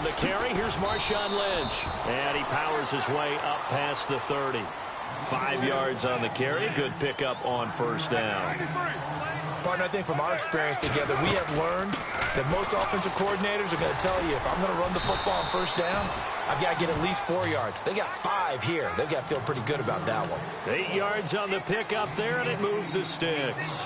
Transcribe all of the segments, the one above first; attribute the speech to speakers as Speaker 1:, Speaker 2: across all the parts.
Speaker 1: the carry. Here's Marshawn Lynch. And he powers his way up past the 30. 5 yards on the carry. Good pickup on first down.
Speaker 2: Partner, I think from our experience together, we have learned that most offensive coordinators are going to tell you, if I'm going to run the football on first down, I've got to get at least 4 yards. They got 5 here. They've got to feel pretty good about that one.
Speaker 1: 8 yards on the pickup there, and it moves the sticks.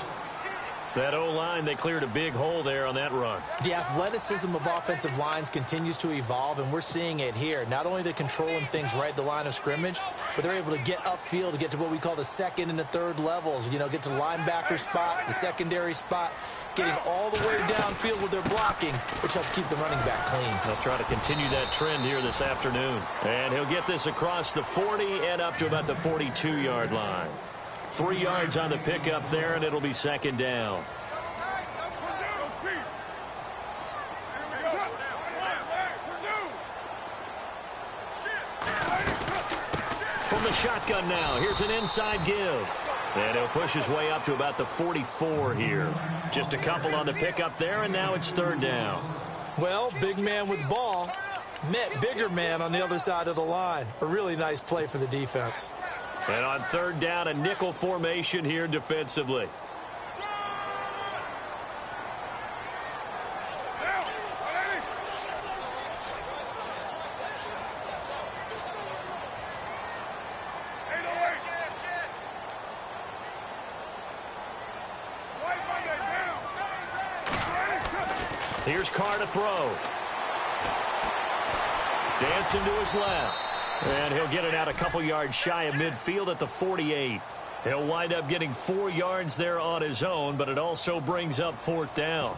Speaker 1: That O-line, they cleared a big hole there on that run.
Speaker 2: The athleticism of offensive lines continues to evolve, and we're seeing it here. Not only are they controlling things right at the line of scrimmage, but they're able to get upfield to get to what we call the second and the third levels. You know, get to the linebacker spot, the secondary spot, getting all the way downfield with their blocking, which helps keep the running back clean.
Speaker 1: They'll try to continue that trend here this afternoon. And he'll get this across the 40 and up to about the 42-yard line. 3 yards on the pickup there, and it'll be second down. From the shotgun now, here's an inside give. And he'll push his way up to about the 44 here. Just a couple on the pickup there, and now it's third down.
Speaker 2: Well, big man with ball met bigger man on the other side of the line. A really nice play for the defense.
Speaker 1: And on third down, a nickel formation here defensively. Here's Carr to throw. Dancing to his left. And he'll get it out a couple yards shy of midfield at the 48. He'll wind up getting 4 yards there on his own, but it also brings up fourth down.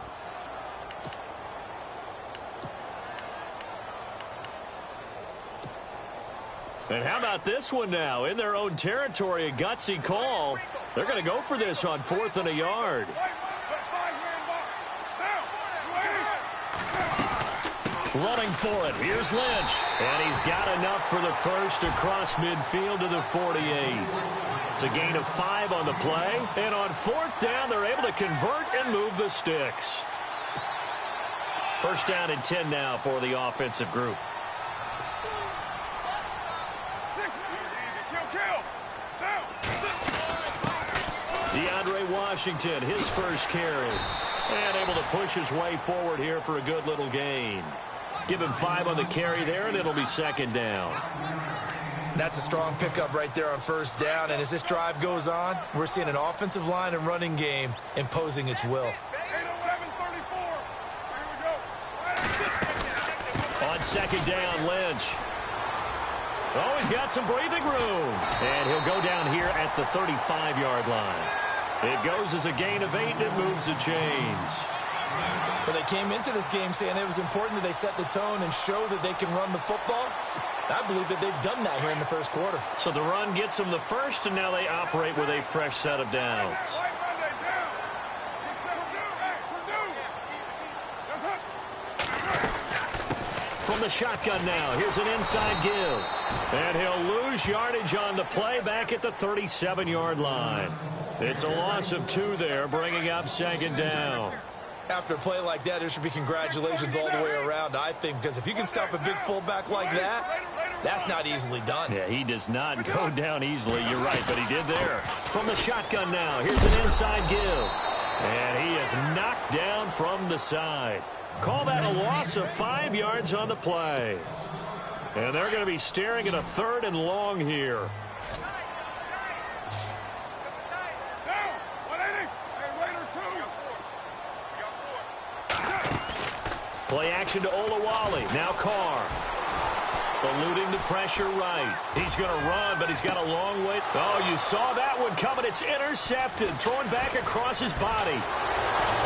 Speaker 1: And how about this one now? In their own territory, a gutsy call. They're going to go for this on 4th and a yard. Running for it. Here's Lynch. And he's got enough for the first across midfield to the 48. It's a gain of 5 on the play. And on 4th down, they're able to convert and move the sticks. First down and 10 now for the offensive group. DeAndre Washington, his first carry. And able to push his way forward here for a good little gain. Give him 5 on the carry there, and it'll be second down.
Speaker 2: That's a strong pickup right there on first down. And as this drive goes on, we're seeing an offensive line and running game imposing its will.
Speaker 1: On second down, Lynch. Oh, he's got some breathing room. And he'll go down here at the 35-yard line. It goes as a gain of 8, and it moves the chains.
Speaker 2: Well, they came into this game saying it was important that they set the tone and show that they can run the football. I believe that they've done that here in the first quarter.
Speaker 1: So the run gets them the first, and now they operate with a fresh set of downs. From the shotgun now, here's an inside give. And he'll lose yardage on the play back at the 37-yard line. It's a loss of 2 there, bringing up second down.
Speaker 2: After a play like that, there should be congratulations all the way around, I think, because if you can stop a big fullback like that, that's not easily done.
Speaker 1: Yeah, he does not go down easily. You're right, but he did there. From the shotgun now, here's an inside give. And he is knocked down from the side. Call that a loss of 5 yards on the play. And they're going to be staring at a 3rd and long here. Play action to Olawale. Now Carr. Eluding the pressure right. He's going to run, but he's got a long way. Oh, you saw that one coming. It's intercepted. Thrown back across his body.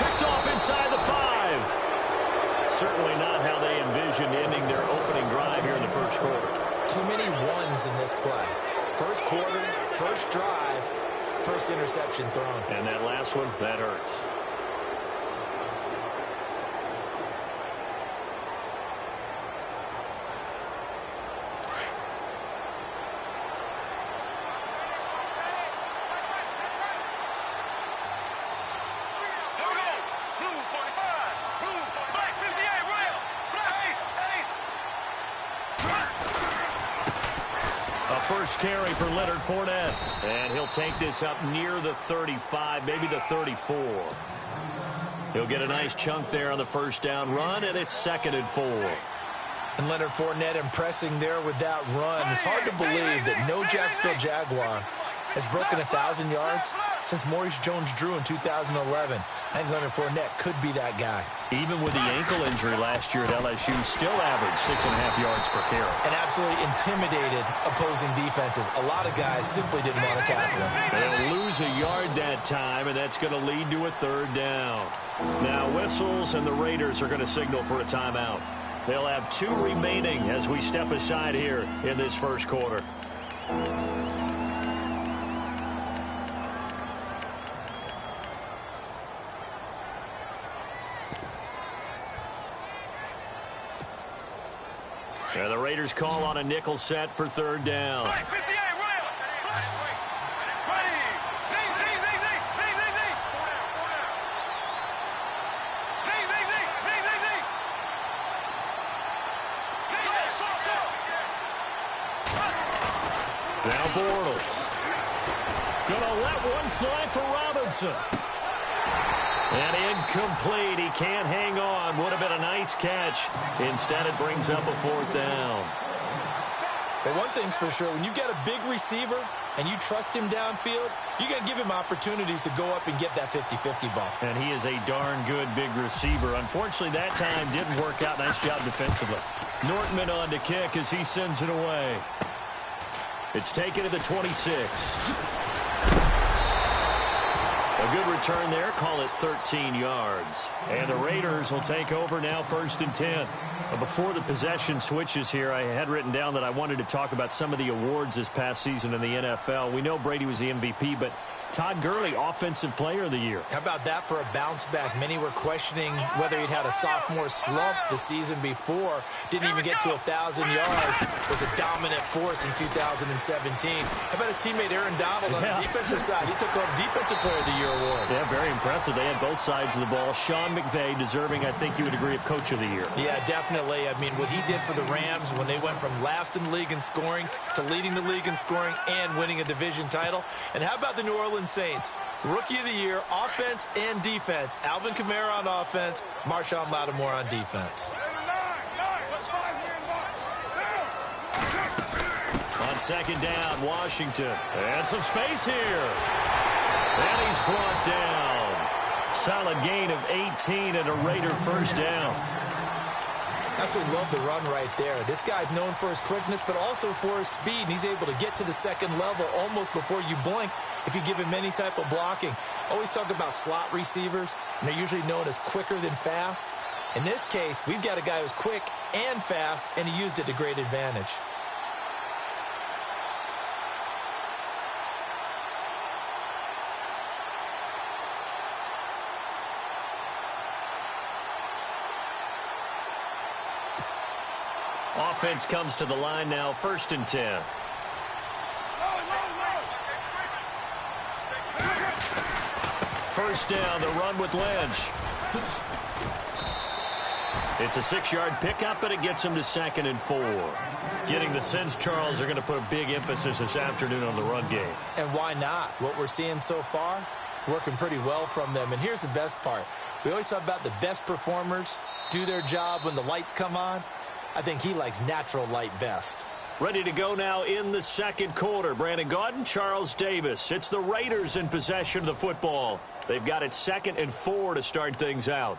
Speaker 1: Picked off inside the 5. Certainly not how they envisioned ending their opening drive here in the first quarter.
Speaker 2: Too many ones in this play. First quarter, first drive, first interception thrown.
Speaker 1: And that last one, that hurts. first carry for Leonard Fournette. And he'll take this up near the 35, maybe the 34. He'll get a nice chunk there on the first down run, and it's 2nd and 4.
Speaker 2: And Leonard Fournette impressing there with that run. It's hard to believe that no Jacksonville Jaguar has broken 1,000 yards since Maurice Jones-Drew in 2011. I think Leonard Fournette could be that guy.
Speaker 1: Even with the ankle injury last year at LSU, still averaged 6.5 yards per carry.
Speaker 2: And absolutely intimidated opposing defenses. A lot of guys simply didn't want to tackle him.
Speaker 1: They'll lose a yard that time, and that's going to lead to a 3rd down. Now whistles, and the Raiders are going to signal for a timeout. They'll have 2 remaining as we step aside here in this first quarter. And the Raiders call on a nickel set for 3rd down. Now Bortles. Gonna let one fly for Robinson. And incomplete. He can't hang on. Would have been a nice catch. Instead, it brings up a 4th down.
Speaker 2: But one thing's for sure, when you get a big receiver and you trust him downfield, you got to give him opportunities to go up and get that 50-50 ball.
Speaker 1: And he is a darn good big receiver. Unfortunately, that time didn't work out. Nice job defensively. Nortman on to kick as he sends it away. It's taken to the 26. A good return there. Call it 13 yards. And the Raiders will take over now, 1st and 10. Before the possession switches here, I had written down that I wanted to talk about some of the awards this past season in the NFL. We know Brady was the MVP, but Todd Gurley, Offensive Player of the Year.
Speaker 2: How about that for a bounce back? Many were questioning whether he'd had a sophomore slump the season before. Didn't even get to 1,000 yards. Was a dominant force in 2017. How about his teammate Aaron Donald on the defensive side? He took home Defensive Player of the Year award.
Speaker 1: Yeah, very impressive. They had both sides of the ball. Sean McVay deserving, I think you would agree, of Coach of the Year.
Speaker 2: Yeah, definitely. I mean, what he did for the Rams when they went from last in the league in scoring to leading the league in scoring and winning a division title. And how about the New Orleans Saints? Rookie of the Year, offense and defense. Alvin Kamara on offense, Marshawn Lattimore on defense.
Speaker 1: On 2nd down, Washington. And some space here. And he's brought down. Solid gain of 18 and a Raider 1st down.
Speaker 2: Absolutely love the run right there. This guy's known for his quickness, but also for his speed. And he's able to get to the 2nd level almost before you blink if you give him any type of blocking. Always talk about slot receivers, and they're usually known as quicker than fast. In this case, we've got a guy who's quick and fast, and he used it to great advantage.
Speaker 1: Offense comes to the line now, 1st and 10. First down, the run with Lynch. It's a 6-yard pickup, but it gets him to 2nd and 4. Getting the sense Charles are going to put a big emphasis this afternoon on the run game.
Speaker 2: And why not? What we're seeing so far, working pretty well from them. And here's the best part. We always talk about the best performers do their job when the lights come on. I think he likes natural light best.
Speaker 1: Ready to go now in the 2nd quarter. Brandon Gaudin, Charles Davis. It's the Raiders in possession of the football. They've got it 2nd and 4 to start things out.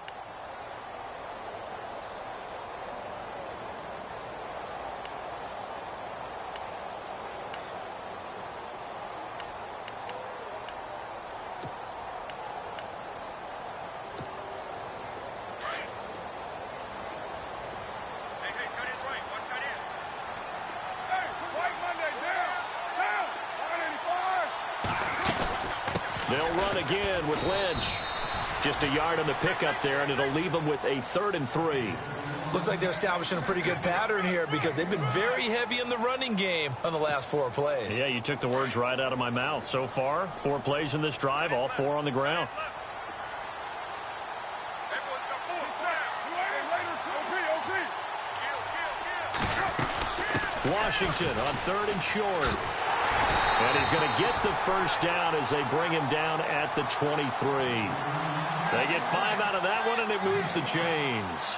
Speaker 1: They'll run again with Lynch. Just a yard on the pickup there, and it'll leave them with a 3rd and 3.
Speaker 2: Looks like they're establishing a pretty good pattern here because they've been very heavy in the running game on the last 4 plays.
Speaker 1: Yeah, you took the words right out of my mouth. So far, 4 plays in this drive, all 4 on the ground. Washington on 3rd and short. And he's going to get the first down as they bring him down at the 23. They get 5 out of that one, and it moves the chains.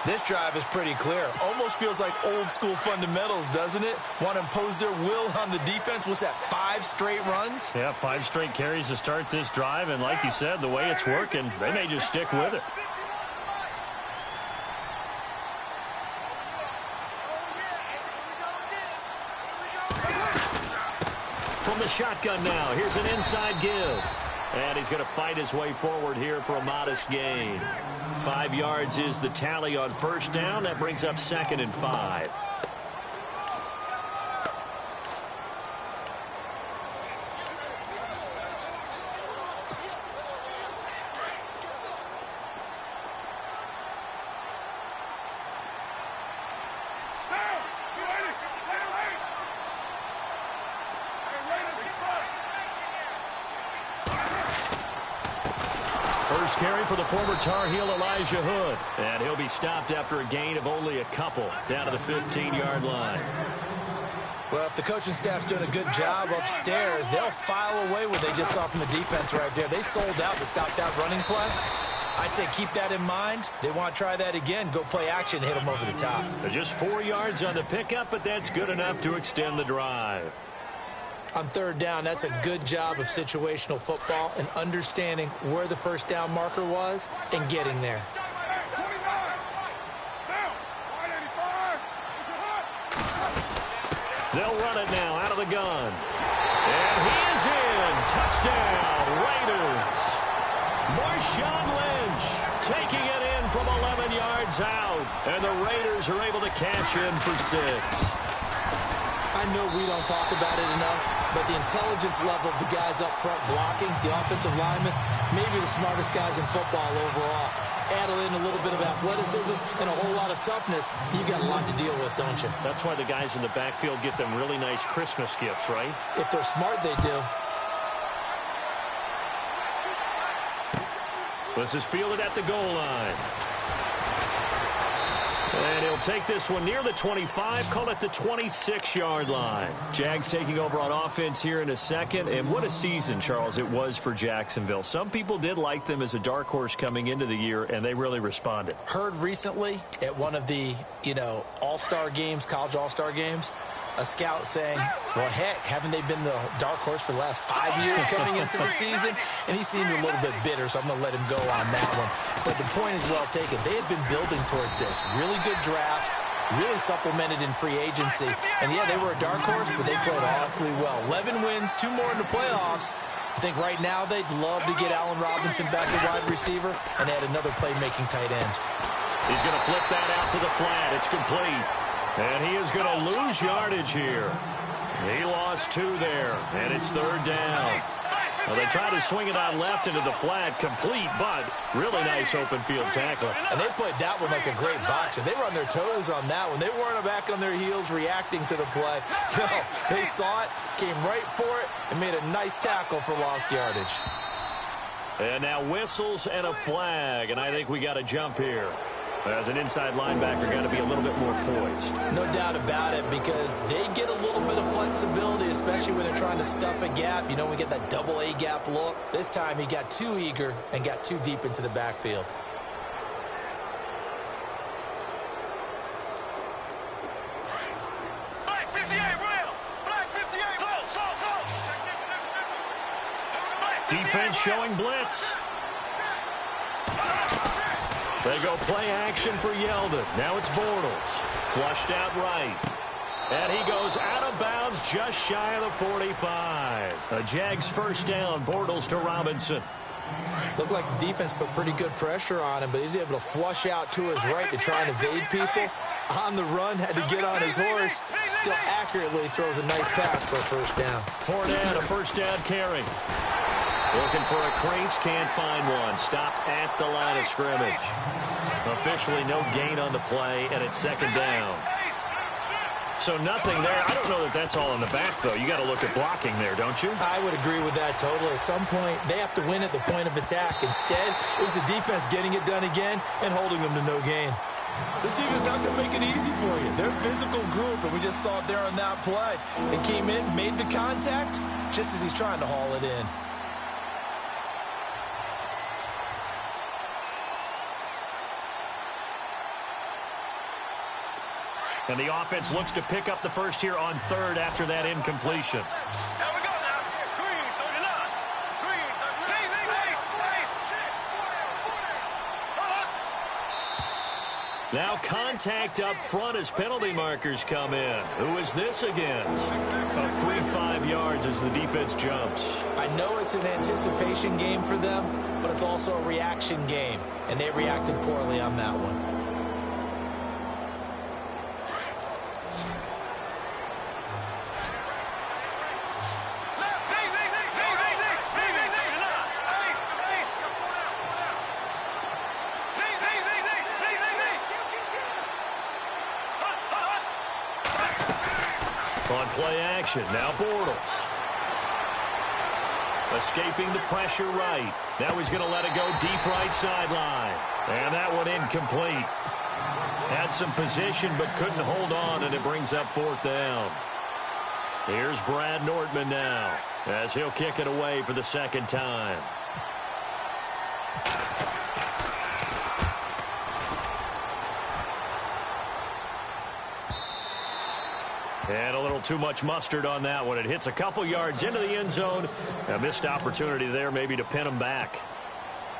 Speaker 2: This drive is pretty clear. Almost feels like old-school fundamentals, doesn't it? Want to impose their will on the defense. What's that, 5 straight runs?
Speaker 1: Yeah, 5 straight carries to start this drive, and like you said, the way it's working, they may just stick with it. From the shotgun now, here's an inside give. And he's going to fight his way forward here for a modest gain. 5 yards is the tally on first down. That brings up 2nd and 5. First carry for the former Tar Heel Elijah Hood. And he'll be stopped after a gain of only a couple down to the 15-yard line.
Speaker 2: Well, if the coaching staff's doing a good job upstairs, they'll file away what they just saw from the defense right there. They sold out to stop that running play. I'd say keep that in mind. They want to try that again. Go play action, hit them over the top.
Speaker 1: Just 4 yards on the pickup, but that's good enough to extend the drive.
Speaker 2: On 3rd down, that's a good job of situational football and understanding where the first down marker was and getting there.
Speaker 1: They'll run it now out of the gun. And he is in. Touchdown, Raiders. Marshawn Lynch taking it in from 11 yards out. And the Raiders are able to cash in for 6.
Speaker 2: I know we don't talk about it enough, but the intelligence level of the guys up front blocking, the offensive linemen, maybe the smartest guys in football overall. Add in a little bit of athleticism and a whole lot of toughness, you've got a lot to deal with, don't you?
Speaker 1: That's why the guys in the backfield get them really nice Christmas gifts, right?
Speaker 2: If they're smart, they do.
Speaker 1: This is fielded at the goal line. And he'll take this one near the 25, call it the 26-yard line. Jags taking over on offense here in a second. And what a season, Charles, it was for Jacksonville. Some people did like them as a dark horse coming into the year, and they really responded.
Speaker 2: Heard recently at one of the, all-star games, college all-star games, a scout saying, well, heck, haven't they been the dark horse for the last 5 years coming into the season? And he seemed a little bit bitter, so I'm going to let him go on that one. But the point is well taken. They had been building towards this. Really good drafts, really supplemented in free agency. And, yeah, they were a dark horse, but they played awfully well. 11 wins, 2 more in the playoffs. I think right now they'd love to get Allen Robinson back to wide receiver and add another playmaking tight end.
Speaker 1: He's going to flip that out to the flat. It's complete. And he is going to lose yardage here. He lost 2 there, and it's 3rd down. Well, they try to swing it out left into the flat, complete, but really nice open field tackle.
Speaker 2: And they played that one like a great boxer. They were on their toes on that one. They weren't back on their heels reacting to the play. No, they saw it, came right for it, and made a nice tackle for lost yardage.
Speaker 1: And now whistles and a flag, and I think we got a jump here. As an inside linebacker, got to be a little bit more poised.
Speaker 2: No doubt about it, because they get a little bit of flexibility, especially when they're trying to stuff a gap. We get that double A gap look. This time he got too eager and got too deep into the backfield.
Speaker 3: Black 58, real. Black 58, close.
Speaker 1: Defense showing blitz. They go play action for Yeldon. Now it's Bortles. Flushed out right. And he goes out of bounds just shy of the 45. A Jags first down. Bortles to Robinson.
Speaker 2: Looked like the defense put pretty good pressure on him, but he's able to flush out to his right to try and evade people. On the run, had to get on his horse. Still accurately throws a nice pass for a first down.
Speaker 1: Fournette, a first down carry. Looking for a crease, can't find one. Stopped at the line of scrimmage. Officially no gain on the play, and it's 2nd down. So nothing there. I don't know that that's all in the back, though. You got to look at blocking there, don't you?
Speaker 2: I would agree with that totally. At some point, they have to win at the point of attack. Instead, it was the defense getting it done again and holding them to no gain. This team is not going to make it easy for you. They're a physical group, and we just saw it there on that play. They came in, made the contact, just as he's trying to haul it in.
Speaker 1: And the offense looks to pick up the first here on third after that incompletion.
Speaker 3: There we go now. Green, 39. Green, 39.
Speaker 1: Now contact up front as penalty markers come in. Who is this against? A free 5 yards as the defense jumps.
Speaker 2: I know it's an anticipation game for them, but it's also a reaction game, and they reacted poorly on that one.
Speaker 1: On play action, now Bortles. Escaping the pressure right. Now he's going to let it go deep right sideline. And that one incomplete. Had some position but couldn't hold on, and it brings up fourth down. Here's Brad Nortman now as he'll kick it away for the second time. And a little too much mustard on that one. It hits a couple yards into the end zone. A missed opportunity there maybe to pin him back.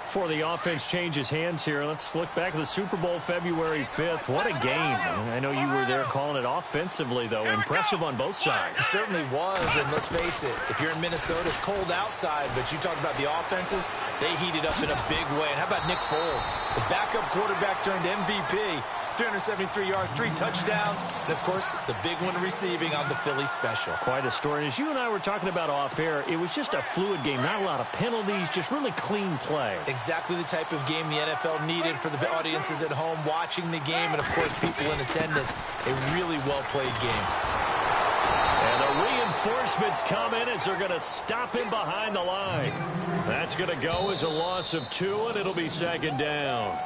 Speaker 1: Before the offense changes hands here, let's look back at the Super Bowl February 5th. What a game. I know you were there calling it offensively, though. Impressive on both sides.
Speaker 2: It certainly was, and let's face it, if you're in Minnesota, it's cold outside, but you talk about the offenses, they heated up in a big way. And how about Nick Foles? The backup quarterback turned MVP. 373 yards, 3 touchdowns, and, of course, the big one receiving on the Philly special.
Speaker 1: Quite a story. And as you and I were talking about off air, it was just a fluid game. Not a lot of penalties, just really clean play.
Speaker 2: Exactly the type of game the NFL needed for the audiences at home watching the game and, of course, people in attendance. A really well-played game.
Speaker 1: And the reinforcements come in as they're going to stop him behind the line. That's going to go as a loss of 2, and it'll be second down.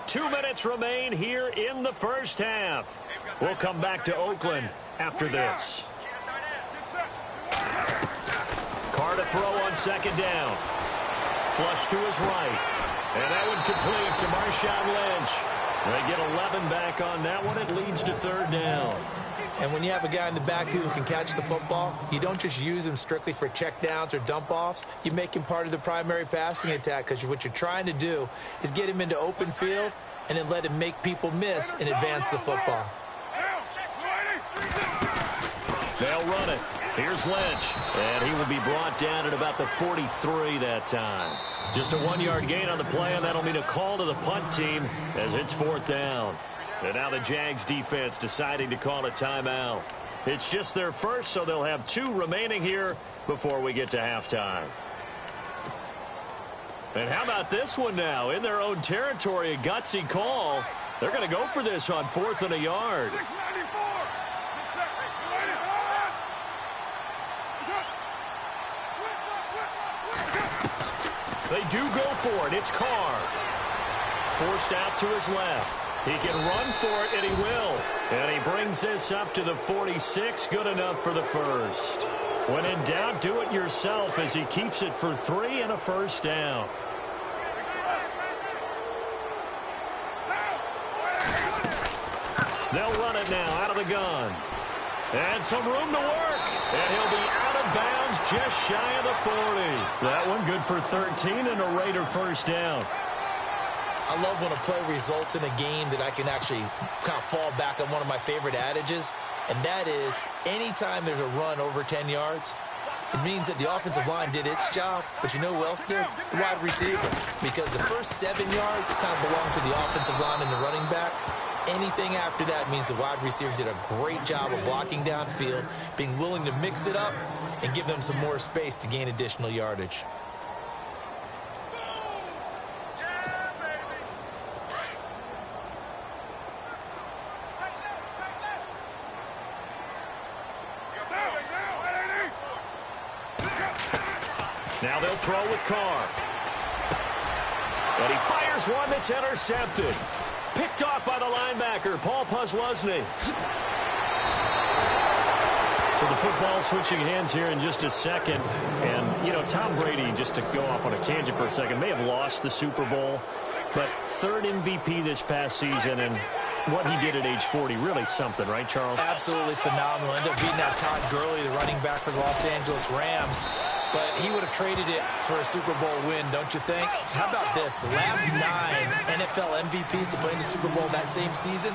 Speaker 1: Two minutes remain here in the first half. We'll come back to Oakland after this. Carr to throw on second down. Flush to his right. And that one complete to Marshawn Lynch. They get 11 back on that one. It leads to third down.
Speaker 2: And when you have a guy in the back who can catch the football, you don't just use him strictly for checkdowns or dump-offs. You make him part of the primary passing attack because what you're trying to do is get him into open field and then let him make people miss and advance the football.
Speaker 1: They'll run it. Here's Lynch. And he will be brought down at about the 43 that time. Just a 1-yard gain on the play, and that'll mean a call to the punt team as it's fourth down. And now the Jags defense deciding to call a timeout. It's just their first, so they'll have 2 remaining here before we get to halftime. And how about this one now? In their own territory, a gutsy call. They're going to go for this on 4th and a yard. They do go for it. It's Carr. Forced out to his left. He can run for it, and he will. And he brings this up to the 46. Good enough for the first. When in doubt, do it yourself as he keeps it for 3 and a first down. They'll run it now out of the gun. And some room to work. And he'll be out of bounds just shy of the 40. That one good for 13 and a Raider first down.
Speaker 2: I love when a play results in a game that I can actually kind of fall back on one of my favorite adages, and that is anytime there's a run over 10 yards, it means that the offensive line did its job, but you know who else did? The wide receiver. Because the first 7 yards kind of belong to the offensive line and the running back. Anything after that means the wide receivers did a great job of blocking downfield, being willing to mix it up, and give them some more space to gain additional yardage.
Speaker 1: Now they'll throw with Carr. And he fires one that's intercepted. Picked off by the linebacker, Paul Posluszny. So the football switching hands here in just a second. And, you know, Tom Brady, just to go off on a tangent for a second, may have lost the Super Bowl, but third MVP this past season, and what he did at age 40, really something, right, Charles?
Speaker 2: Absolutely phenomenal. Ended up beating out Todd Gurley, the running back for the Los Angeles Rams. But he would have traded it for a Super Bowl win, don't you think? How about this? The last 9 NFL MVPs to play in the Super Bowl that same season,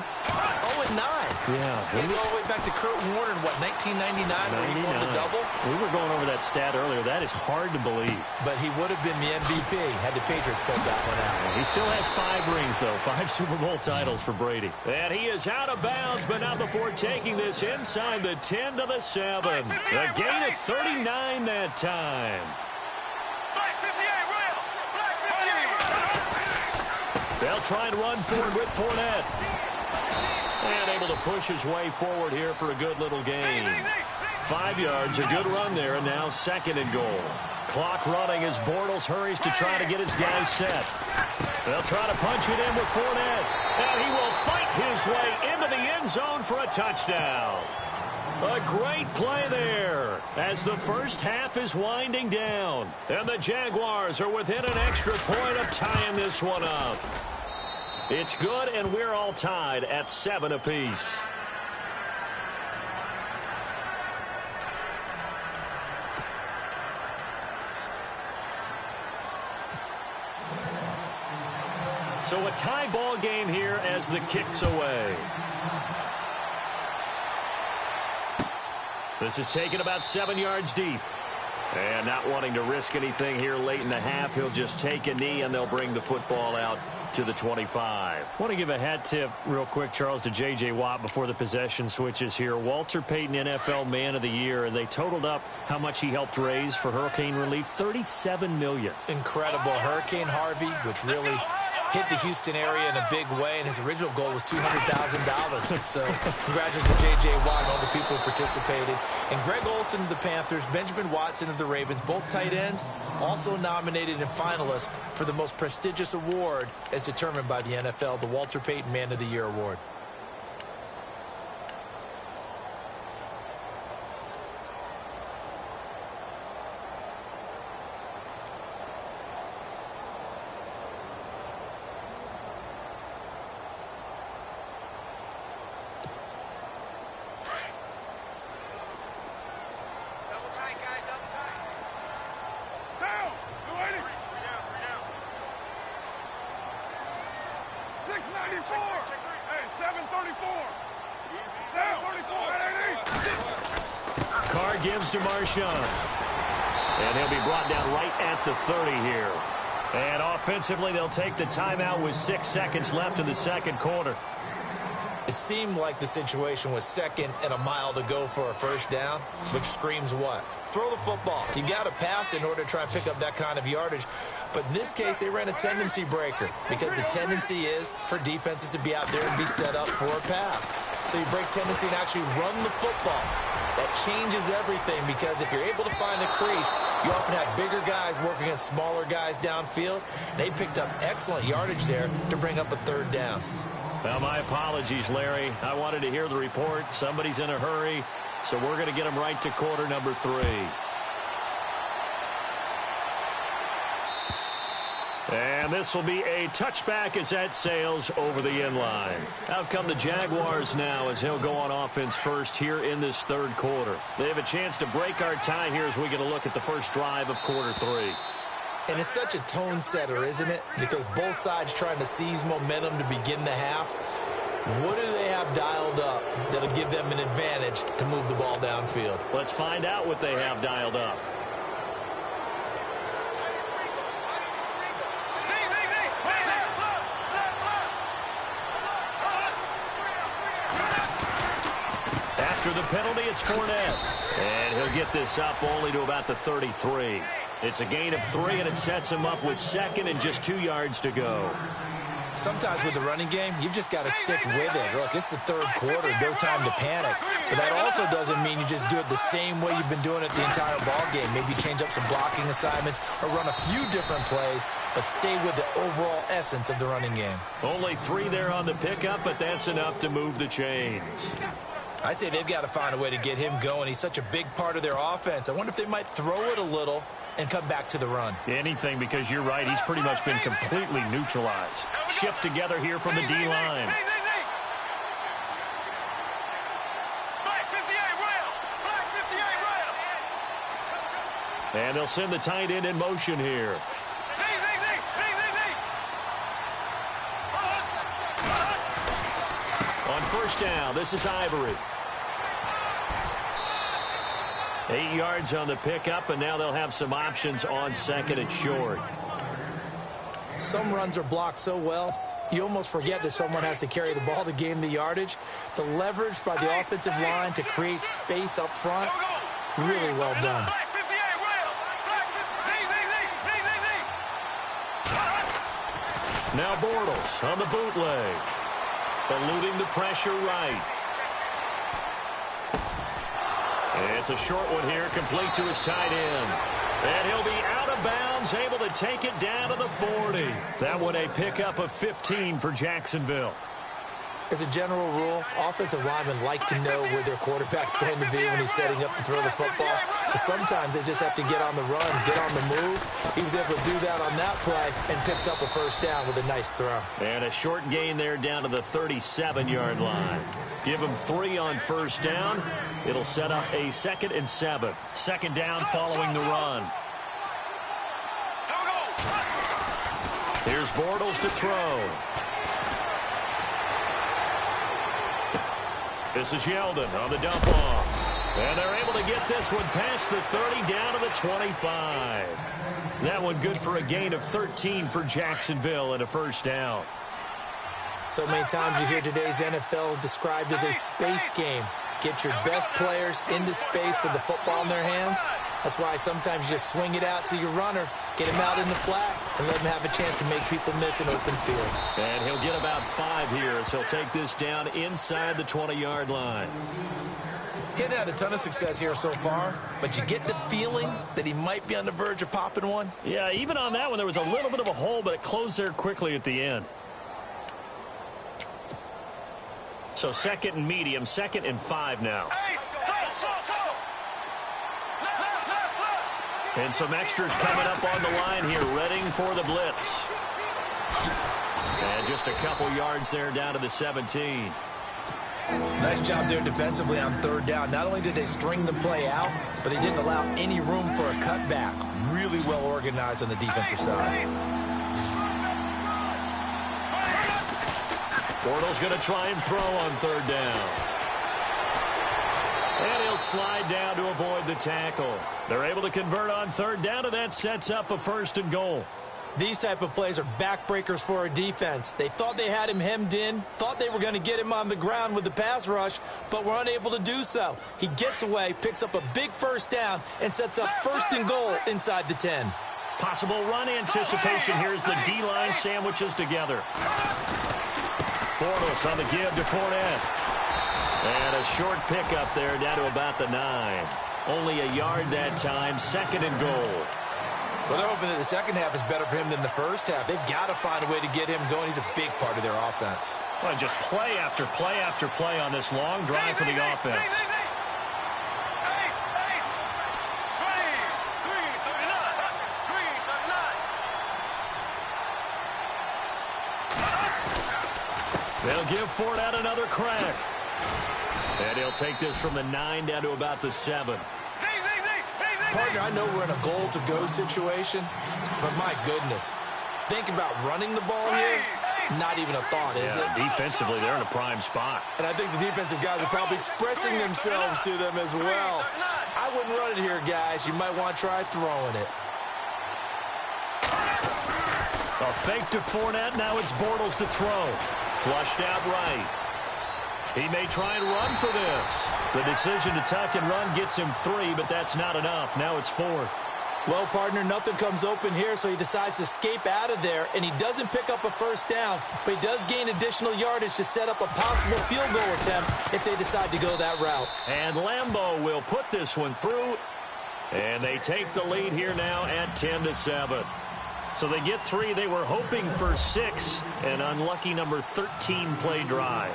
Speaker 2: 0-9.
Speaker 1: Yeah.
Speaker 2: We go all the way back to Kurt Warner in, what, 1999 where he won the double?
Speaker 1: We were going over that stat earlier. That is hard to believe.
Speaker 2: But he would have been the MVP had the Patriots pulled that one out.
Speaker 1: He still has 5 rings, though. 5 Super Bowl titles for Brady. And he is out of bounds, but not before taking this inside the 10 to the 7. A gain of 39 that time. They'll try and run forward with Fournette. And able to push his way forward here for a good little gain. 5 yards, a good run there, and now 2nd and goal. Clock running as Bortles hurries to try to get his guys set. They'll try to punch it in with Fournette. And he will fight his way into the end zone for a touchdown. A great play there as the first half is winding down. And the Jaguars are within an extra point of tying this one up. It's good, and we're all tied at 7 apiece. So a tie ball game here as the kick's away. This is taken about 7 yards deep. And not wanting to risk anything here late in the half, he'll just take a knee, and they'll bring the football out to the 25. I want to give a hat tip real quick, Charles, to J.J. Watt before the possession switches here. Walter Payton, NFL Man of the Year, and they totaled up how much he helped raise for hurricane relief, $37 million.
Speaker 2: Incredible. Hurricane Harvey, which really hit the Houston area in a big way, and his original goal was $200,000. So congratulations to J.J. Watt and all the people who participated. And Greg Olsen of the Panthers, Benjamin Watson of the Ravens, both tight ends, also nominated and finalists for the most prestigious award as determined by the NFL, the Walter Payton Man of the Year Award.
Speaker 1: Carr gives to Marshawn. And he'll be brought down right at the 30 here. And offensively, they'll take the timeout with 6 seconds left in the second quarter.
Speaker 2: It seemed like the situation was 2nd and a mile to go for a first down, which screams what? Throw the football. You got to pass in order to try and pick up that kind of yardage. But in this case, they ran a tendency breaker because the tendency is for defenses to be out there and be set up for a pass. So you break tendency and actually run the football. That changes everything because if you're able to find a crease, you often have bigger guys working against smaller guys downfield. They picked up excellent yardage there to bring up a 3rd down.
Speaker 1: Well, my apologies, Larry. I wanted to hear the report. Somebody's in a hurry, so we're going to get them right to quarter number 3. And this will be a touchback as that sails over the end line. Out come the Jaguars now as he'll go on offense first here in this 3rd quarter. They have a chance to break our tie here as we get a look at the first drive of quarter 3.
Speaker 2: And it's such a tone setter, isn't it? Because both sides trying to seize momentum to begin the half. What do they have dialed up that'll give them an advantage to move the ball downfield?
Speaker 1: Let's find out what they have dialed up. After the penalty, it's Fournette. And he'll get this up only to about the 33. It's a gain of 3, and it sets him up with 2nd and just 2 yards to go.
Speaker 2: Sometimes with the running game, you've just got to stick with it. Look, it's the third quarter, no time to panic. But that also doesn't mean you just do it the same way you've been doing it the entire ball game. Maybe change up some blocking assignments or run a few different plays, but stay with the overall essence of the running game.
Speaker 1: Only 3 there on the pickup, but that's enough to move the chains.
Speaker 2: I'd say they've got to find a way to get him going. He's such a big part of their offense. I wonder if they might throw it a little and come back to the run.
Speaker 1: Anything, because you're right. He's pretty much been completely neutralized. Shift together here from the D-line. And they'll send the tight end in motion here. On first down, this is Ivory. 8 yards on the pickup, and now they'll have some options on second and short.
Speaker 2: Some runs are blocked so well, you almost forget that someone has to carry the ball to gain the yardage. The leverage by the offensive line to create space up front, really well done.
Speaker 1: Now Bortles on the bootleg. Eluding the pressure right. It's a short one here, complete to his tight end. And he'll be out of bounds, able to take it down to the 40. That one a pickup of 15 for Jacksonville.
Speaker 2: As a general rule, offensive linemen like to know where their quarterback's going to be when he's setting up to throw the football. But sometimes they just have to get on the run, get on the move. He was able to do that on that play and picks up a first down with a nice throw. And
Speaker 1: a short gain there down to the 37-yard line. Give him 3 on first down. It'll set up a 2nd and 7. Second down following the run. Here's Bortles to throw. This is Yeldon on the dump off. And they're able to get this one past the 30 down to the 25. That one good for a gain of 13 for Jacksonville and a first down.
Speaker 2: So many times you hear today's NFL described as a space game. Get your best players into space with the football in their hands. That's why sometimes you just swing it out to your runner, get him out in the flat, and let him have a chance to make people miss an open field.
Speaker 1: And he'll get about 5 here as he'll take this down inside the 20-yard line.
Speaker 2: He hadn't had a ton of success here so far, but you get the feeling that he might be on the verge of popping one.
Speaker 1: Yeah, even on that one, there was a little bit of a hole, but it closed there quickly at the end. So 2nd and medium, 2nd and 5 now. And some extras coming up on the line here, readying for the blitz. And just a couple yards there down to the 17.
Speaker 2: Nice job there defensively on third down. Not only did they string the play out, but they didn't allow any room for a cutback. Really well organized on the defensive side.
Speaker 1: Bortles going to try and throw on third down. And he'll slide down to avoid the tackle. They're able to convert on third down, and that sets up a 1st and goal.
Speaker 2: These type of plays are backbreakers for a defense. They thought they had him hemmed in, thought they were going to get him on the ground with the pass rush, but were unable to do so. He gets away, picks up a big first down, and sets up 1st and goal inside the 10.
Speaker 1: Possible run anticipation here as the D-line sandwiches together. Bortles on the give to Fournette. And a short pickup there down to about the 9. Only a yard that time, 2nd and goal.
Speaker 2: Well, they're hoping that the second half is better for him than the first half. They've got to find a way to get him going. He's a big part of their offense.
Speaker 1: Well, just play after play after play on this long drive for the offense. They'll give Fournette another crack. And he'll take this from the 9 down to about the 7.
Speaker 2: Partner, I know we're in a goal-to-go situation, but my goodness, think about running the ball here. Not even a thought, is it?
Speaker 1: Defensively, they're in a prime spot.
Speaker 2: And I think the defensive guys are probably expressing themselves to them as well. I wouldn't run it here, guys. You might want to try throwing it.
Speaker 1: A fake to Fournette. Now it's Bortles to throw. Flushed out right. He may try and run for this. The decision to tuck and run gets him 3, but that's not enough. Now it's 4th.
Speaker 2: Well, partner, nothing comes open here, so he decides to escape out of there, and he doesn't pick up a first down, but he does gain additional yardage to set up a possible field goal attempt if they decide to go that route.
Speaker 1: And Lambeau will put this one through, and they take the lead here now at 10-7. So they get 3. They were hoping for 6, an unlucky number 13 play drive.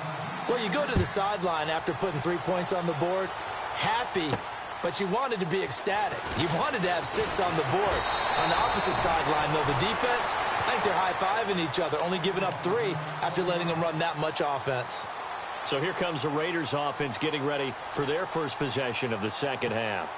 Speaker 2: Well, you go to the sideline after putting 3 points on the board, happy, but you wanted to be ecstatic. You wanted to have 6 on the board. On the opposite sideline, though, the defense, I think they're high-fiving each other, only giving up 3 after letting them run that much offense.
Speaker 1: So here comes the Raiders offense getting ready for their first possession of the second half.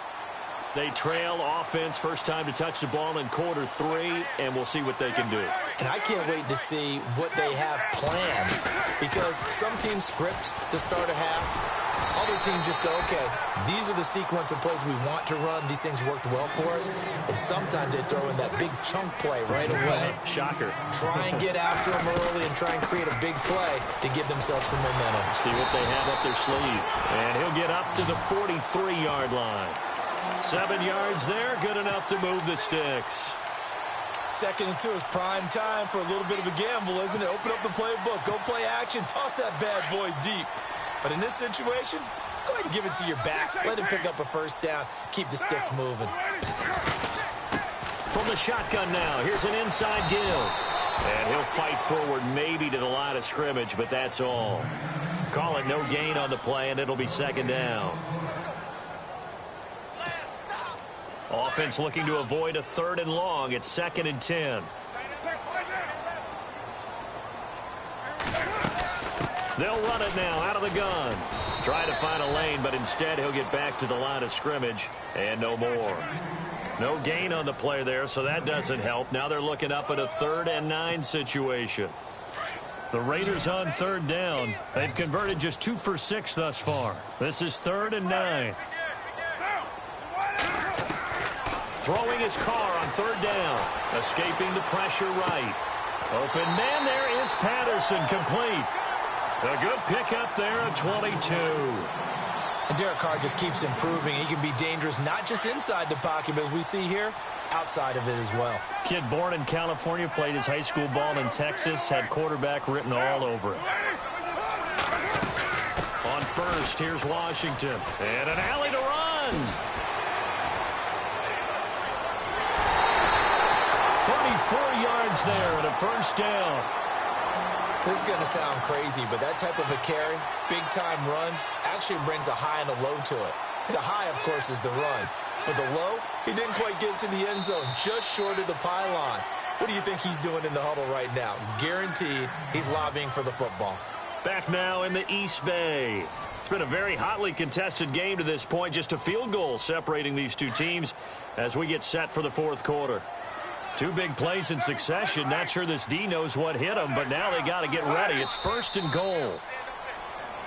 Speaker 1: They trail offense, first time to touch the ball in quarter 3, and we'll see what they can do.
Speaker 2: And I can't wait to see what they have planned, because some teams script to start a half. Other teams just go, okay, these are the sequence of plays we want to run. These things worked well for us. And sometimes they throw in that big chunk play right away.
Speaker 1: Shocker.
Speaker 2: Try and get after them early and try and create a big play to give themselves some momentum.
Speaker 1: See what they have up their sleeve. And he'll get up to the 43-yard line. 7 yards there, good enough to move the sticks.
Speaker 2: 2nd and 2 is prime time for a little bit of a gamble, isn't it? Open up the playbook, go play action, toss that bad boy deep. But in this situation, go ahead and give it to your back. Let him pick up a first down. Keep the sticks moving.
Speaker 1: From the shotgun now, here's an inside give. And he'll fight forward maybe to the line of scrimmage, but that's all. Call it no gain on the play, and it'll be 2nd down. Offense looking to avoid a 3rd and long. It's 2nd and 10. They'll run it now out of the gun. Try to find a lane, but instead he'll get back to the line of scrimmage and no more. No gain on the play there, so that doesn't help. Now they're looking up at a 3rd and 9 situation. The Raiders on 3rd down. They've converted just 2 for 6 thus far. This is 3rd and 9. Throwing his car on 3rd down. Escaping the pressure right. Open man, there is Patterson, complete. A good pickup there at 22.
Speaker 2: And Derek Carr just keeps improving. He can be dangerous not just inside the pocket, but as we see here, outside of it as well.
Speaker 1: Kid born in California, played his high school ball in Texas, had quarterback written all over it. On 1st, here's Washington. And an alley to run. 34 yards there and a first down.
Speaker 2: This is going to sound crazy, but that type of a carry, big-time run, actually brings a high and a low to it. The high, of course, is the run. But the low, he didn't quite get to the end zone, just short of the pylon. What do you think he's doing in the huddle right now? Guaranteed he's lobbying for the football.
Speaker 1: Back now in the East Bay. It's been a very hotly contested game to this point. Just a field goal separating these two teams as we get set for the 4th quarter. 2 big plays in succession. Not sure this D knows what hit them, but now they got to get ready. It's 1st and goal.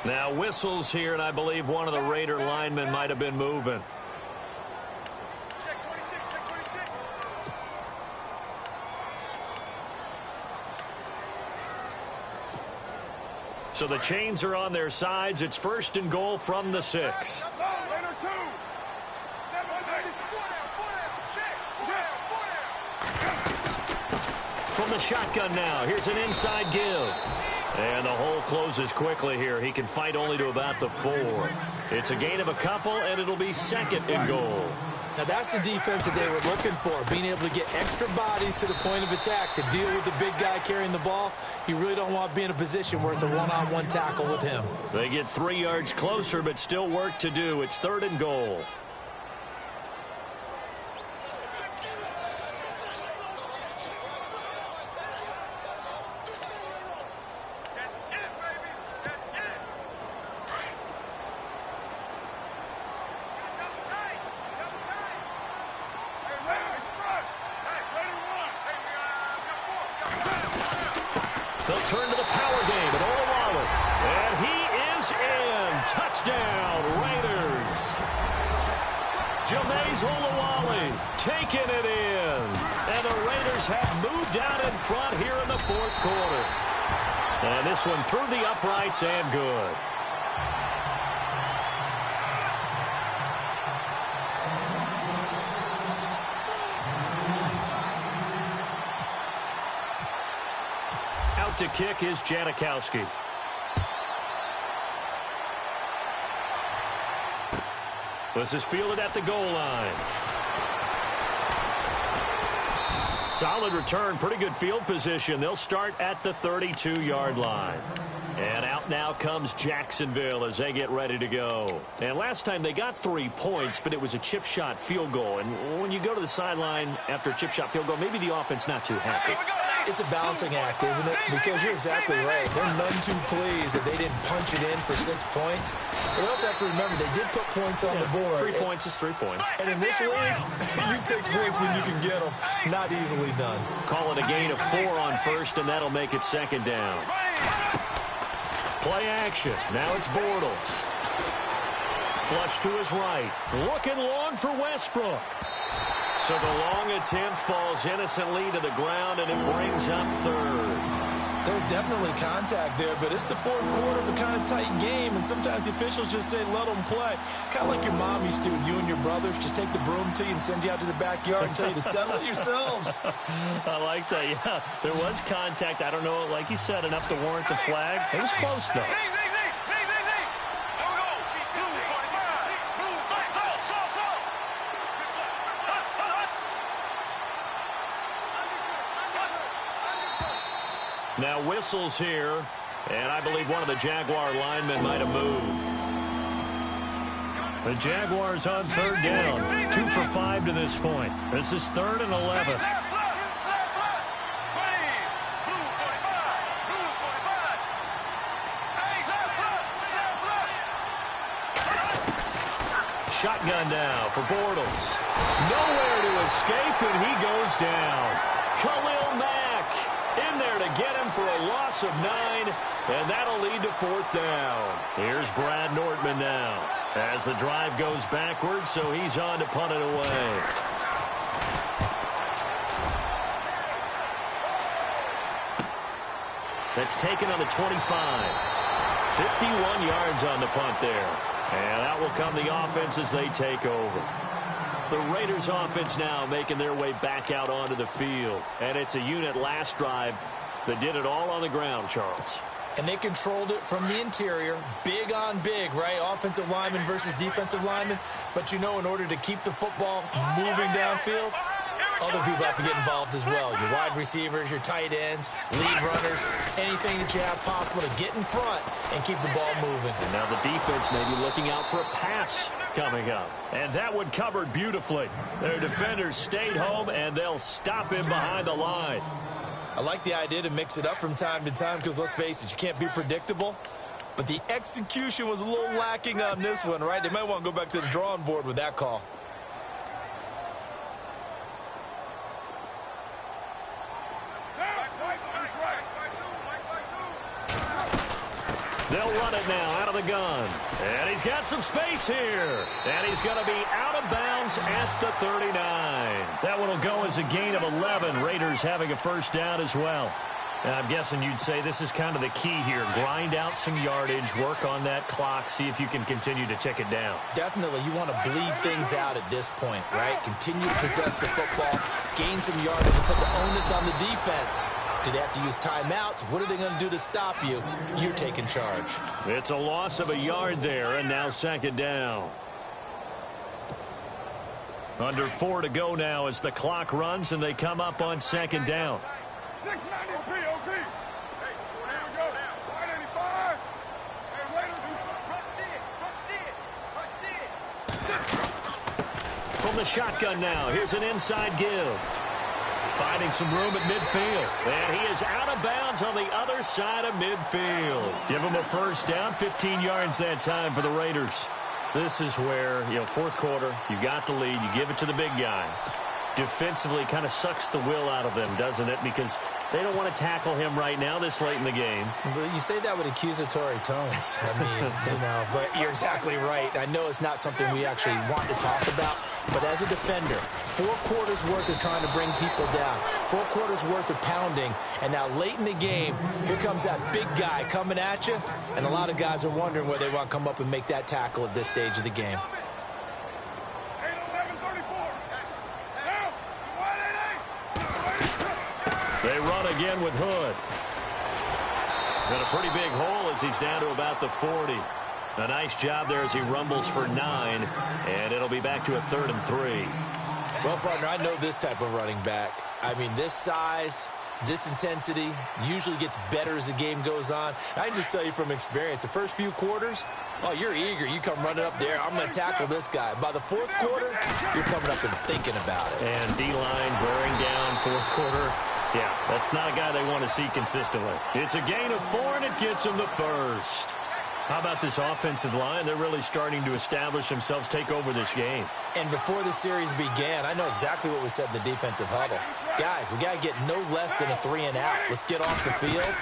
Speaker 1: Now whistles here, and I believe one of the Raider linemen might have been moving. So the chains are on their sides. It's 1st and goal from the 6. From the shotgun now, here's an inside give. And the hole closes quickly here. He can fight only to about the 4. It's a gain of a couple, and it'll be 2nd and goal.
Speaker 2: Now that's the defense that they were looking for, being able to get extra bodies to the point of attack to deal with the big guy carrying the ball. You really don't want to be in a position where it's a one-on-one tackle with him.
Speaker 1: They get 3 yards closer, but still work to do. It's 3rd and goal. They'll turn to the power game at Olawale. And he is in. Touchdown, Raiders. Jameis Olawale taking it in. And the Raiders have moved out in front here in the 4th quarter. And this one through the uprights and good. out to kick is Janikowski. This is fielded at the goal line. Solid return, pretty good field position. They'll start at the 32-yard line. And out now comes Jacksonville as they get ready to go. And last time they got 3 points, but it was a chip shot field goal. And when you go to the sideline after a chip shot field goal, maybe the offense not too happy.
Speaker 2: It's a balancing act, isn't it? Because you're exactly right. They're none too pleased that they didn't punch it in for 6 points. But we also have to remember they did put points on the board.
Speaker 1: 3 points is 3 points.
Speaker 2: And in this league, you take points when you can get them. Not easily done.
Speaker 1: Call it a gain of 4 on first, and that'll make it second down. Play action. Now it's Bortles. Flush to his right. Looking long for Westbrook. So the long attempt falls innocently to the ground, and it brings up third.
Speaker 2: There's definitely contact there, but it's the fourth quarter of a kind of tight game, and sometimes the officials just say, let them play. Kind of like your mom used to with you and your brothers. Just take the broom to you and send you out to the backyard and tell you to settle it yourselves.
Speaker 1: I like that, yeah. There was contact. I don't know, like you said, enough to warrant the flag. It was close, though. Now whistles here, and I believe one of the Jaguar linemen might have moved. The Jaguars on third down, 2 for 5 to this point. This is 3rd and 11. Shotgun now for Bortles. Nowhere to escape, and he goes down. Khalil Mack in there to get him for a loss of 9, and that'll lead to 4th down. Here's Brad Nortman now as the drive goes backwards, so he's on to punt it away. That's taken on the 25. 51 yards on the punt there. And that will come the offense as they take over. The Raiders offense now making their way back out onto the field. And it's a unit last drive that did it all on the ground, Charles.
Speaker 2: And they controlled it from the interior, big on big, right? Offensive lineman versus defensive lineman. But you know, in order to keep the football moving downfield, other people have to get involved as well. Your wide receivers, your tight ends, lead runners, anything that you have possible to get in front and keep the ball moving.
Speaker 1: And now the defense may be looking out for a pass coming up. And that one covered beautifully. Their defenders stayed home, and they'll stop him behind the line.
Speaker 2: I like the idea to mix it up from time to time because, let's face it, you can't be predictable. But the execution was a little lacking on this one, right? They might want to go back to the drawing board with that call.
Speaker 1: They'll run it now out of the gun. And he's got some space here. And he's going to be out of bounds at the 39. That one will go as a gain of 11. Raiders having a first down as well. And I'm guessing you'd say this is kind of the key here. Grind out some yardage, work on that clock, see if you can continue to tick it down.
Speaker 2: Definitely. You want to bleed things out at this point, right? Continue to possess the football, gain some yardage, and put the onus on the defense. Do they have to use timeouts? What are they going to do to stop you? You're taking charge.
Speaker 1: It's a loss of a yard there, and now second down. Under 4 to go now as the clock runs, and they come up on second down.
Speaker 3: 690 OP. Hey, here we go. 585. Hey, Raiders.
Speaker 1: From the shotgun now, here's an inside give. Finding some room at midfield. And he is out of bounds on the other side of midfield. Give him a first down, 15 yards that time for the Raiders. This is where, fourth quarter, you got the lead, you give it to the big guy. Defensively kind of sucks the will out of them, doesn't it? Because they don't want to tackle him right now this late in the game.
Speaker 2: But you say that with accusatory tones. I mean, but you're exactly right. I know it's not something we actually want to talk about, but as a defender, 4 quarters worth of trying to bring people down, 4 quarters worth of pounding, and now late in the game, here comes that big guy coming at you, and a lot of guys are wondering whether they want to come up and make that tackle at this stage of the game.
Speaker 1: They run again with Hood. And a pretty big hole as he's down to about the 40. A nice job there as he rumbles for 9, and it'll be back to a 3rd and 3.
Speaker 2: Well, partner, I know this type of running back. I mean, this size, this intensity usually gets better as the game goes on. I can just tell you from experience, the first few quarters, oh, you're eager. You come running up there. I'm going to tackle this guy. By the 4th quarter, you're coming up and thinking about it.
Speaker 1: And D-line wearing down 4th quarter. Yeah, that's not a guy they want to see consistently. It's a gain of 4, and it gets him the first. How about this offensive line? They're really starting to establish themselves, take over this game.
Speaker 2: And before the series began, I know exactly what was said in the defensive huddle. Guys, we got to get no less than a 3-and-out. Let's get off the field.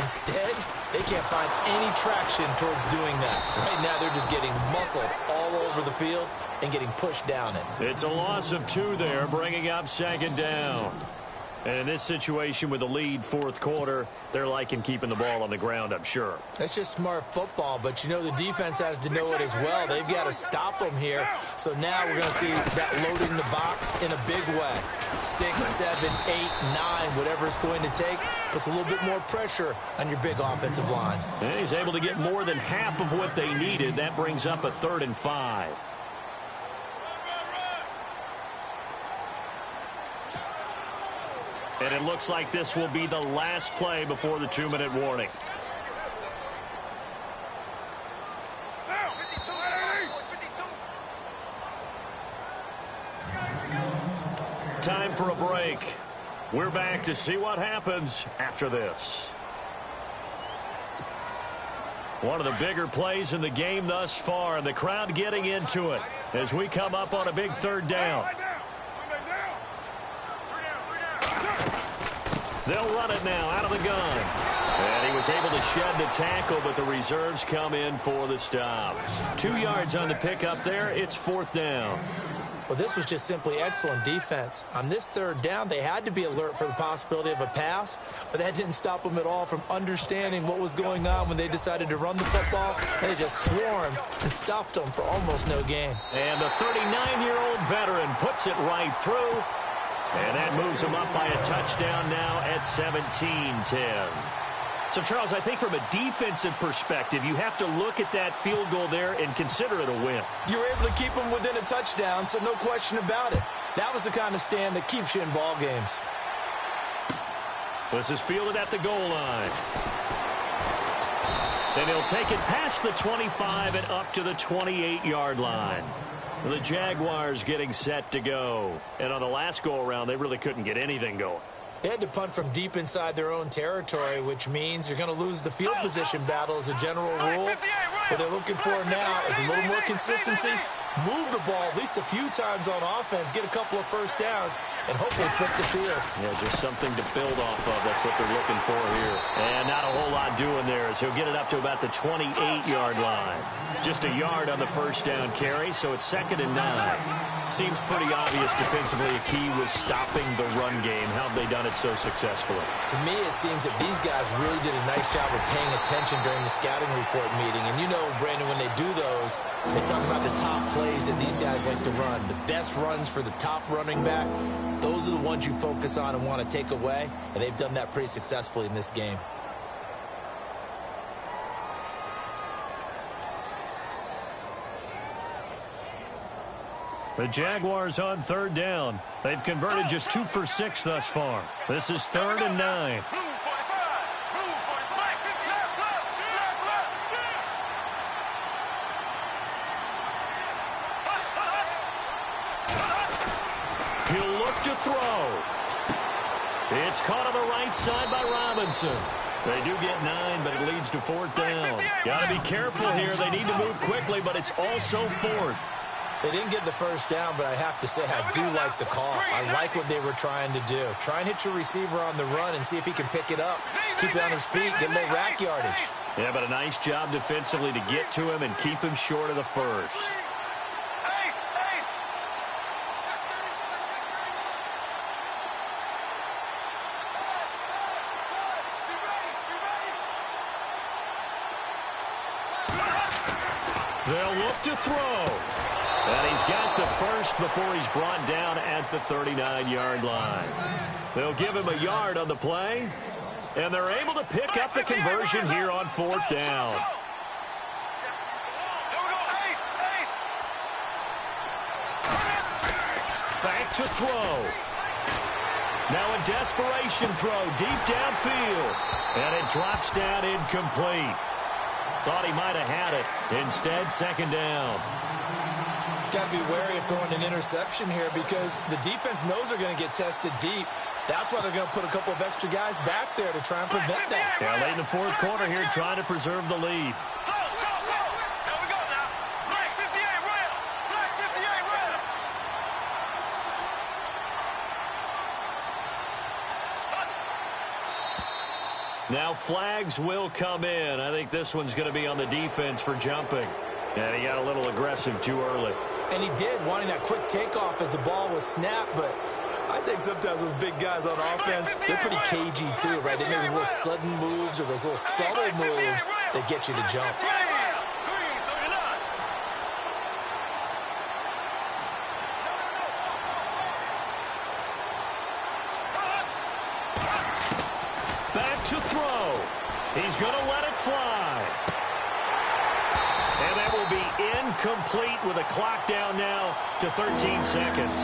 Speaker 2: Instead, they can't find any traction towards doing that. Right now, they're just getting muscled all over the field and getting pushed down it.
Speaker 1: It's a loss of 2 there, bringing up 2nd down. And in this situation with the lead 4th quarter, they're liking keeping the ball on the ground, I'm sure.
Speaker 2: That's just smart football, but, you know, the defense has to know it as well. They've got to stop them here. So now we're going to see that loading the box in a big way. 6, 7, 8, 9, whatever it's going to take, puts a little bit more pressure on your big offensive line.
Speaker 1: And he's able to get more than half of what they needed. That brings up a 3rd and 5. And it looks like this will be the last play before the 2-minute warning. Time for a break. We're back to see what happens after this. One of the bigger plays in the game thus far, and the crowd getting into it as we come up on a big 3rd down. They'll run it now out of the gun. And he was able to shed the tackle, but the reserves come in for the stop. 2 yards on the pickup there. It's 4th down.
Speaker 2: Well, this was just simply excellent defense. On this 3rd down, they had to be alert for the possibility of a pass, but that didn't stop them at all from understanding what was going on when they decided to run the football, and they just swarmed and stuffed them for almost no gain.
Speaker 1: And the 39-year-old veteran puts it right through. And that moves him up by a touchdown now at 17-10. So, Charles, I think from a defensive perspective, you have to look at that field goal there and consider it a win.
Speaker 2: You were able to keep them within a touchdown, so no question about it. That was the kind of stand that keeps you in ball games.
Speaker 1: This is fielded at the goal line. And he'll take it past the 25 and up to the 28-yard line. The Jaguars getting set to go. And on the last go-around, they really couldn't get anything going.
Speaker 2: They had to punt from deep inside their own territory, which means you're going to lose the field position battle as a general rule. What they're looking for now is a little more consistency, move the ball at least a few times on offense, get a couple of first downs, and hopefully flip the field.
Speaker 1: Yeah, just something to build off of. That's what they're looking for here. And not a whole lot doing there as he'll get it up to about the 28-yard line. Just a yard on the first down carry, so it's 2nd and 9. Seems pretty obvious defensively a key was stopping the run game. How have they done it so successfully?
Speaker 2: To me, it seems that these guys really did a nice job of paying attention during the scouting report meeting. And you know, Brandon, when they do those, they talk about the top plays that these guys like to run. The best runs for the top running back, those are the ones you focus on and want to take away. And they've done that pretty successfully in this game.
Speaker 1: The Jaguars on 3rd down. They've converted just 2 for 6 thus far. This is 3rd and 9. He'll look to throw. It's caught on the right side by Robinson. They do get 9, but it leads to 4th down. Got to be careful here. They need to move quickly, but it's also 4th.
Speaker 2: They didn't get the first down, but I have to say I do like the call. I like what they were trying to do. Try and hit your receiver on the run and see if he can pick it up. Keep it on his feet, get a little rack yardage.
Speaker 1: Yeah, but a nice job defensively to get to him and keep him short of the first. They'll look to throw. And he's got the first before he's brought down at the 39-yard line. They'll give him a yard on the play. And they're able to pick up the conversion here on fourth down. Back to throw. Now a desperation throw deep downfield. And it drops down incomplete. Thought he might have had it. Instead, second down.
Speaker 2: Got to be wary of throwing an interception here because the defense knows they're going to get tested deep. That's why they're going to put a couple of extra guys back there to try and prevent that.
Speaker 1: Yeah, late in the fourth quarter here, trying to preserve the lead. Now flags will come in. I think this one's going to be on the defense for jumping. And he got a little aggressive too early.
Speaker 2: And he did, wanting that quick takeoff as the ball was snapped. But I think sometimes those big guys on offense, they're pretty cagey too, right? They make those little sudden moves or those little subtle moves that get you to jump.
Speaker 1: Back to throw. He's going to let it fly. And that will be incomplete with a clock down now to 13 seconds.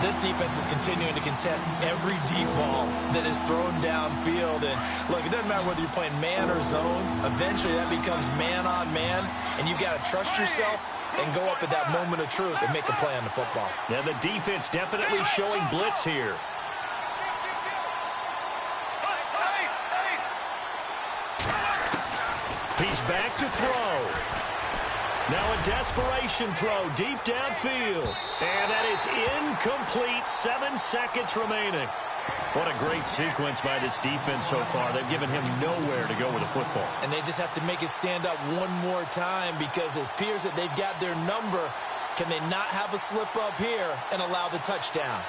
Speaker 2: This defense is continuing to contest every deep ball that is thrown downfield. And look, it doesn't matter whether you're playing man or zone. Eventually that becomes man on man. And you've got to trust yourself and go up at that moment of truth and make a play on the football.
Speaker 1: Yeah, the defense definitely showing blitz here. He's back to throw. Now a desperation throw deep downfield. And that is incomplete. 7 seconds remaining. What a great sequence by this defense so far. They've given him nowhere to go with the football.
Speaker 2: And they just have to make it stand up one more time because it appears that they've got their number. Can they not have a slip up here and allow the touchdown?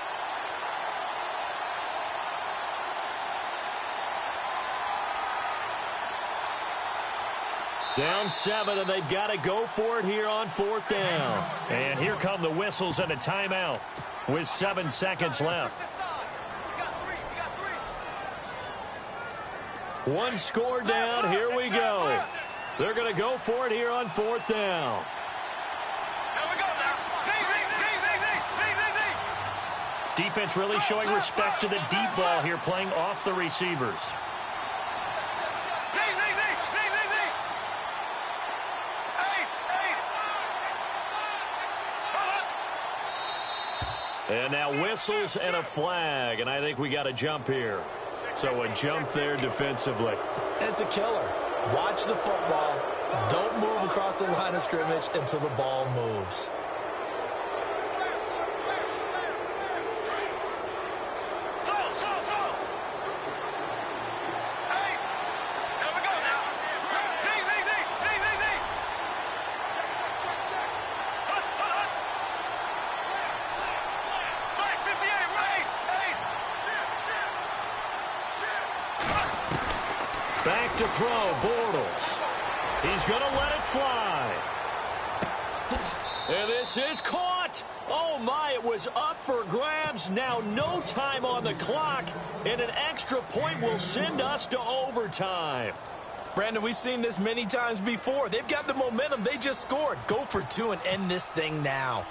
Speaker 1: Down 7, and they've got to go for it here on fourth down. And here come the whistles and a timeout with 7 seconds left. One score down. Here we go. They're going to go for it here on fourth down. Defense really showing respect to the deep ball here, playing off the receivers. And now whistles and a flag, and I think we got a jump here. So a jump there defensively.
Speaker 2: And it's a killer. Watch the football. Don't move across the line of scrimmage until the ball moves.
Speaker 1: Back to throw, Bortles. He's going to let it fly. And this is caught. Oh, my, it was up for grabs. Now no time on the clock, and an extra point will send us to overtime.
Speaker 2: Brandon, we've seen this many times before. They've got the momentum. They just scored. Go for 2 and end this thing now.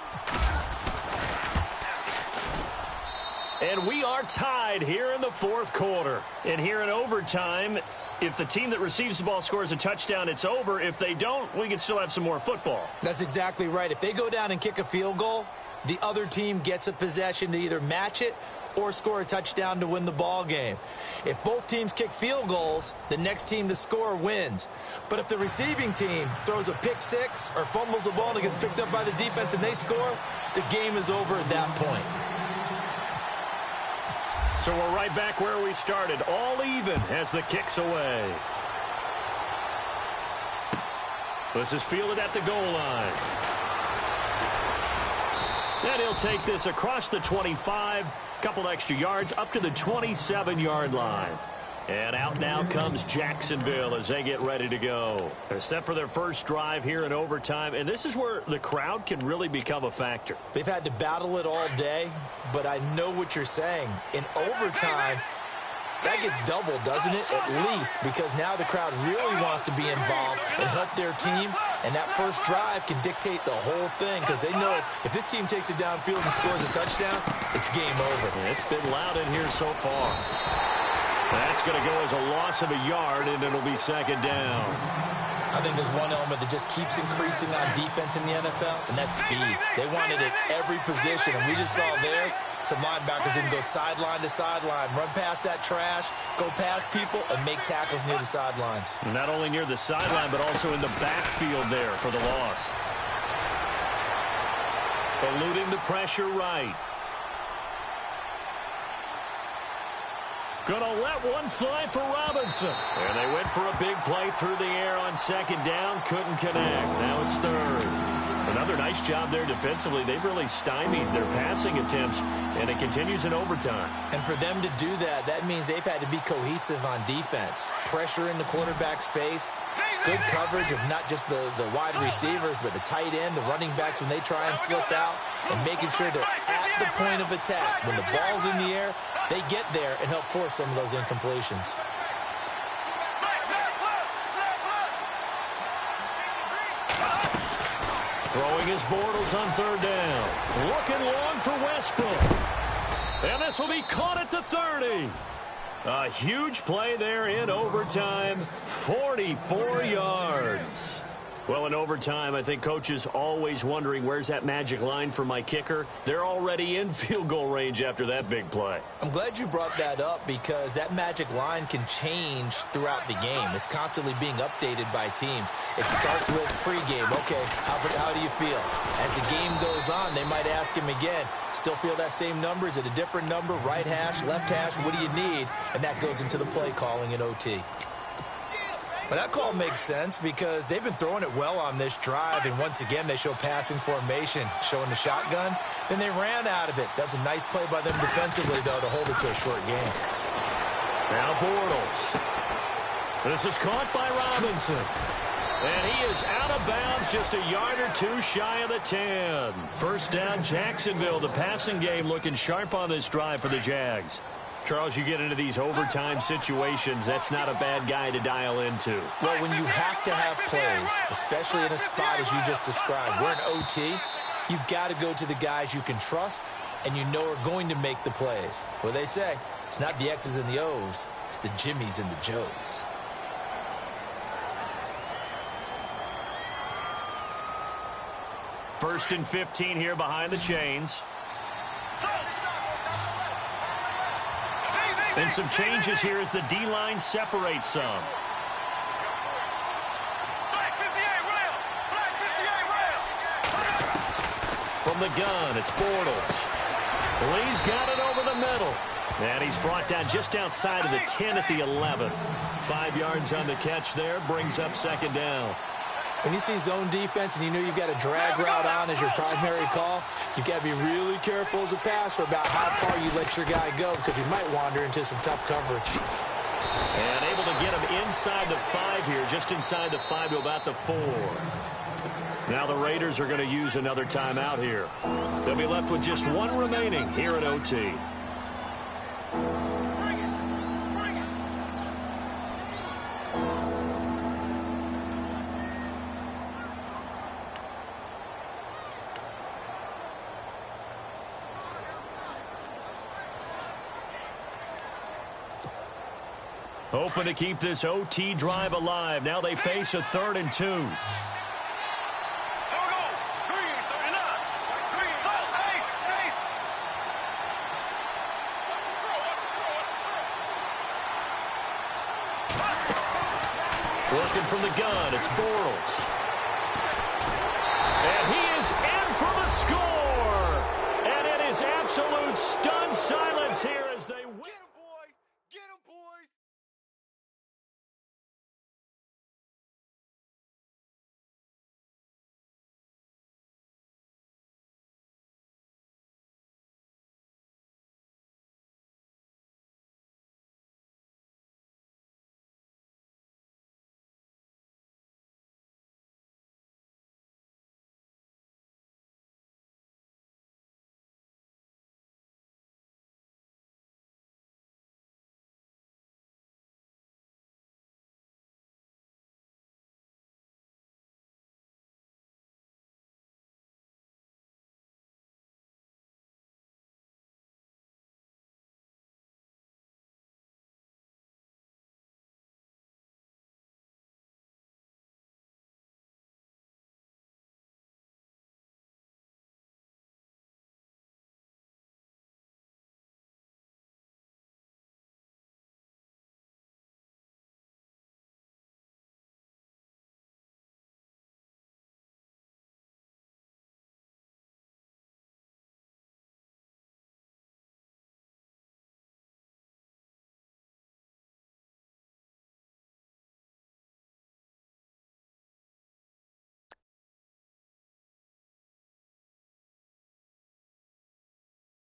Speaker 1: And we are tied here in the fourth quarter. And here in overtime, if the team that receives the ball scores a touchdown, it's over. If they don't, we can still have some more football.
Speaker 2: That's exactly right. If they go down and kick a field goal, the other team gets a possession to either match it or score a touchdown to win the ball game. If both teams kick field goals, the next team to score wins. But if the receiving team throws a pick six or fumbles the ball and it gets picked up by the defense and they score, the game is over at that point.
Speaker 1: So we're right back where we started, all even as the kick's away. This is fielded at the goal line. And he'll take this across the 25, couple extra yards, up to the 27-yard line. And out now comes Jacksonville as they get ready to go. They're set for their first drive here in overtime, and this is where the crowd can really become a factor.
Speaker 2: They've had to battle it all day, but I know what you're saying. In overtime, That gets doubled, doesn't it? At least, because now the crowd really wants to be involved and help their team, and that first drive can dictate the whole thing because they know if this team takes it downfield and scores a touchdown, it's game over.
Speaker 1: It's been loud in here so far. That's going to go as a loss of a yard, and it'll be second down.
Speaker 2: I think there's one element that just keeps increasing on defense in the NFL, and that's speed. They want it at every position, and we just saw there some linebackers that can go sideline to sideline, run past that trash, go past people, and make tackles near the sidelines.
Speaker 1: Not only near the sideline, but also in the backfield there for the loss. Eluding the pressure right. Gonna let one fly for Robinson. And they went for a big play through the air on second down. Couldn't connect. Now it's third. Another nice job there defensively. They've really stymied their passing attempts, and it continues in overtime.
Speaker 2: And for them to do that, that means they've had to be cohesive on defense. Pressure in the quarterback's face. Good coverage of not just the wide receivers, but the tight end, the running backs when they try and slip out, and making sure they're at the point of attack. When the ball's in the air, they get there and help force some of those incompletions.
Speaker 1: Throwing his Bortles on third down. Looking long for Westbrook. And this will be caught at the 30. A huge play there in overtime. 44 yards. Well, in overtime, I think coaches always wondering, where's that magic line for my kicker? They're already in field goal range after that big play.
Speaker 2: I'm glad you brought that up because that magic line can change throughout the game. It's constantly being updated by teams. It starts with pregame. Okay, how do you feel? As the game goes on, they might ask him again, still feel that same number? Is it a different number? Right hash, left hash, what do you need? And that goes into the play calling in OT. But that call makes sense because they've been throwing it well on this drive, and once again they show passing formation, showing the shotgun. Then they ran out of it. That was a nice play by them defensively, though, to hold it to a short game.
Speaker 1: Now Bortles. This is caught by Robinson. And he is out of bounds, just a yard or two shy of the 10. First down, Jacksonville. The passing game looking sharp on this drive for the Jags. Charles, you get into these overtime situations, that's not a bad guy to dial into.
Speaker 2: Well, when you have to have plays, especially in a spot as you just described, we're in OT, you've got to go to the guys you can trust and you know are going to make the plays. What they say, it's not the X's and the O's, it's the Jimmies and the Joes.
Speaker 1: First and 15 here behind the chains. And some changes here as the D-line separates some.
Speaker 3: Black 58 rail. Black 58 rail.
Speaker 1: From the gun, it's Bortles. Lee's got it over the middle. And he's brought down just outside of the 10 at the 11. 5 yards on the catch there, brings up second down.
Speaker 2: When you see zone defense and you know you've got a drag route on as your primary call, you've got to be really careful as a passer about how far you let your guy go because he might wander into some tough coverage.
Speaker 1: And able to get him inside the 5 here, just inside the 5 to about the 4. Now the Raiders are going to use another timeout here. They'll be left with just one remaining here at OT. Hoping to keep this OT drive alive. Now they face a 3rd and 2.
Speaker 3: Here we go. Green 39. Green. Ace.
Speaker 1: Working from the gun, it's Bortles. And he is in for the score. And it is absolute stunned silence here as they win.